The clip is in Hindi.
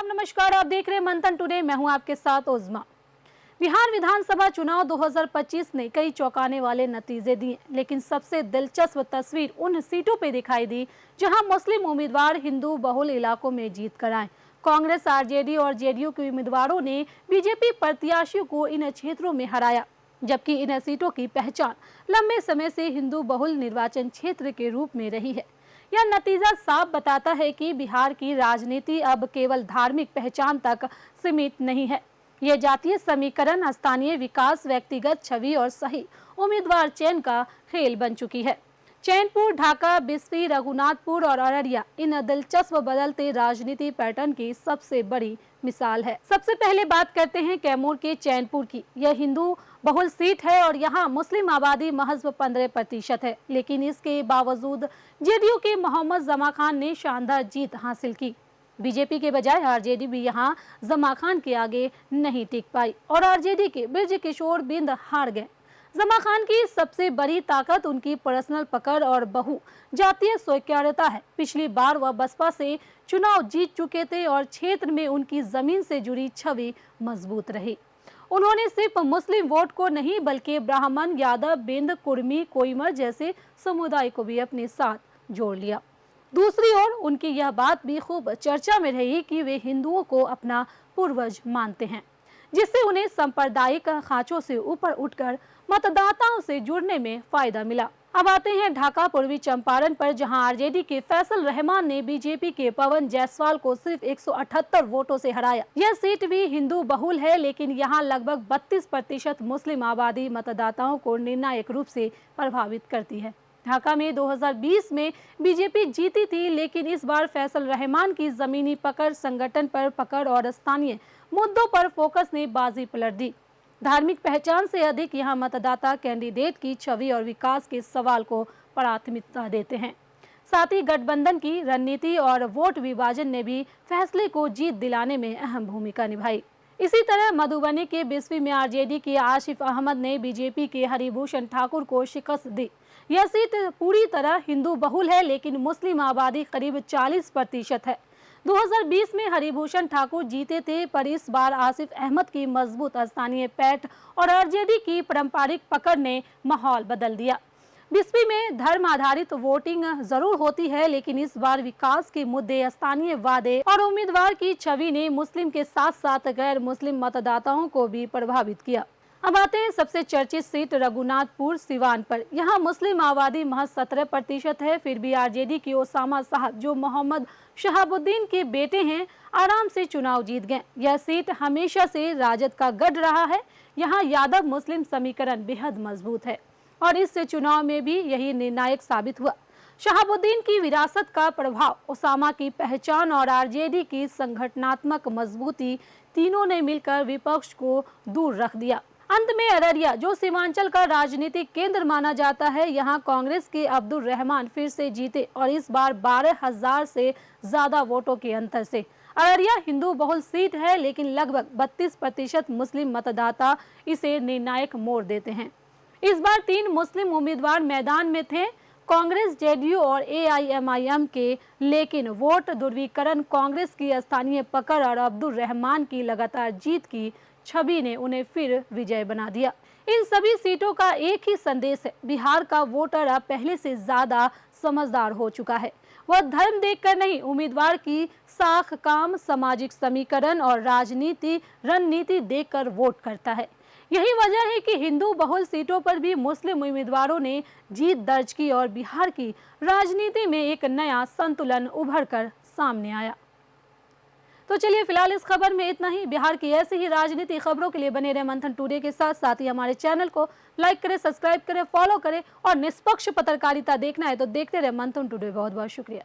नमस्कार, आप देख रहे हैं मंथन टुडे। मैं हूं आपके साथ उज़मा। बिहार विधानसभा चुनाव 2025 ने कई चौंकाने वाले नतीजे दिए, लेकिन सबसे दिलचस्प तस्वीर उन सीटों पे दिखाई दी जहां मुस्लिम उम्मीदवार हिंदू बहुल इलाकों में जीत कर आए। कांग्रेस, आरजेडी और जेडीयू के उम्मीदवारों ने बीजेपी प्रत्याशियों को इन क्षेत्रों में हराया, जबकि इन सीटों की पहचान लंबे समय से हिंदू बहुल निर्वाचन क्षेत्र के रूप में रही है। यह नतीजा साफ बताता है कि बिहार की राजनीति अब केवल धार्मिक पहचान तक सीमित नहीं है। यह जातीय समीकरण, स्थानीय विकास, व्यक्तिगत छवि और सही उम्मीदवार चयन का खेल बन चुकी है। चैनपुर, ढाका, बिस्फी, रघुनाथपुर और अररिया इन दिलचस्प बदलते राजनीति पैटर्न की सबसे बड़ी मिसाल है। सबसे पहले बात करते हैं कैमूर के चैनपुर की। यह हिंदू बहुल सीट है और यहाँ मुस्लिम आबादी महज 15% है, लेकिन इसके बावजूद जेडीयू के मोहम्मद जमा खान ने शानदार जीत हासिल की। बीजेपी के बजाय आरजेडी भी यहाँ जमा खान के आगे नहीं टिक पाई और आरजेडी के बृज किशोर बिंद हार गए। जमा खान की सबसे बड़ी ताकत उनकी पर्सनल पकड़ और बहु जातीय स्वीकार्यता है। पिछली बार वह बसपा से चुनाव जीत चुके थे और क्षेत्र में उनकी जमीन से जुड़ी छवि मजबूत रही। उन्होंने सिर्फ मुस्लिम वोट को नहीं, बल्कि ब्राह्मण, यादव, बिंद, कुर्मी, कोइमर जैसे समुदाय को भी अपने साथ जोड़ लिया। दूसरी ओर उनकी यह बात भी खूब चर्चा में रही कि वे हिंदुओं को अपना पूर्वज मानते हैं, जिससे उन्हें सांप्रदायिक खांचों से ऊपर उठकर मतदाताओं से जुड़ने में फायदा मिला। अब आते हैं ढाका पूर्वी चंपारण पर, जहां आरजेडी के फैसल रहमान ने बीजेपी के पवन जायसवाल को सिर्फ 178 वोटों से हराया। यह सीट भी हिंदू बहुल है, लेकिन यहां लगभग 32% मुस्लिम आबादी मतदाताओं को निर्णायक रूप से प्रभावित करती है। ढाका में 2020 में बीजेपी जीती थी, लेकिन इस बार फैसल रहमान की जमीनी पकड़, संगठन पर पकड़ और स्थानीय मुद्दों पर फोकस ने बाजी पलट दी। धार्मिक पहचान से अधिक यहाँ मतदाता कैंडिडेट की छवि और विकास के सवाल को प्राथमिकता देते हैं। साथ ही गठबंधन की रणनीति और वोट विभाजन ने भी फैसले को जीत दिलाने में अहम भूमिका निभाई। इसी तरह मधुबनी के बिस्फी में आरजेडी के आसिफ अहमद ने बीजेपी के हरिभूषण ठाकुर को शिकस्त दी। यह सीट पूरी तरह हिंदू बहुल है, लेकिन मुस्लिम आबादी करीब 40% है। 2020 में हरिभूषण ठाकुर जीते थे, पर इस बार आसिफ अहमद की मजबूत स्थानीय पैठ और आरजेडी की पारंपरिक पकड़ ने माहौल बदल दिया। बिस्फी में धर्म आधारित वोटिंग जरूर होती है, लेकिन इस बार विकास के मुद्दे, स्थानीय वादे और उम्मीदवार की छवि ने मुस्लिम के साथ साथ गैर मुस्लिम मतदाताओं को भी प्रभावित किया। अब आते हैं सबसे चर्चित सीट रघुनाथपुर सिवान पर। यहाँ मुस्लिम आबादी महज 17% है, फिर भी आरजेडी के ओसामा साहब, जो मोहम्मद शहाबुद्दीन के बेटे हैं, आराम से चुनाव जीत गए। यह सीट हमेशा से राजद का गढ़ रहा है। यहाँ यादव मुस्लिम समीकरण बेहद मजबूत है और इस चुनाव में भी यही निर्णायक साबित हुआ। शहाबुद्दीन की विरासत का प्रभाव, ओसामा की पहचान और आरजेडी की संगठनात्मक मजबूती, तीनों ने मिलकर विपक्ष को दूर रख दिया। अंत में अररिया, जो सीमांचल का राजनीतिक केंद्र माना जाता है, यहाँ कांग्रेस के अब्दुल रहमान फिर से जीते और इस बार 12,000 से ज्यादा वोटों के अंतर से। अररिया हिंदू बहुल सीट है, लेकिन लगभग 32% मुस्लिम मतदाता इसे निर्णायक मोड़ देते हैं। इस बार 3 मुस्लिम उम्मीदवार मैदान में थे, कांग्रेस, जेडीयू और एआईएमआईएम के, लेकिन वोट ध्रुवीकरण, कांग्रेस की स्थानीय पकड़ और अब्दुल रहमान की लगातार जीत की छवि ने उन्हें फिर विजय बना दिया। इन सभी सीटों का एक ही संदेश है, बिहार का वोटर अब पहले से ज्यादा समझदार हो चुका है। वह धर्म देखकर नहीं, उम्मीदवार की साख, काम, सामाजिक समीकरण और राजनीति रणनीति देखकर वोट करता है। यही वजह है कि हिंदू बहुल सीटों पर भी मुस्लिम उम्मीदवारों ने जीत दर्ज की और बिहार की राजनीति में एक नया संतुलन उभर कर सामने आया। तो चलिए, फिलहाल इस खबर में इतना ही। बिहार की ऐसी ही राजनीतिक खबरों के लिए बने रहे मंथन टुडे के साथ। साथ ही हमारे चैनल को लाइक करें, सब्सक्राइब करें, फॉलो करें और निष्पक्ष पत्रकारिता देखना है तो देखते रहे मंथन टुडे। बहुत बहुत शुक्रिया।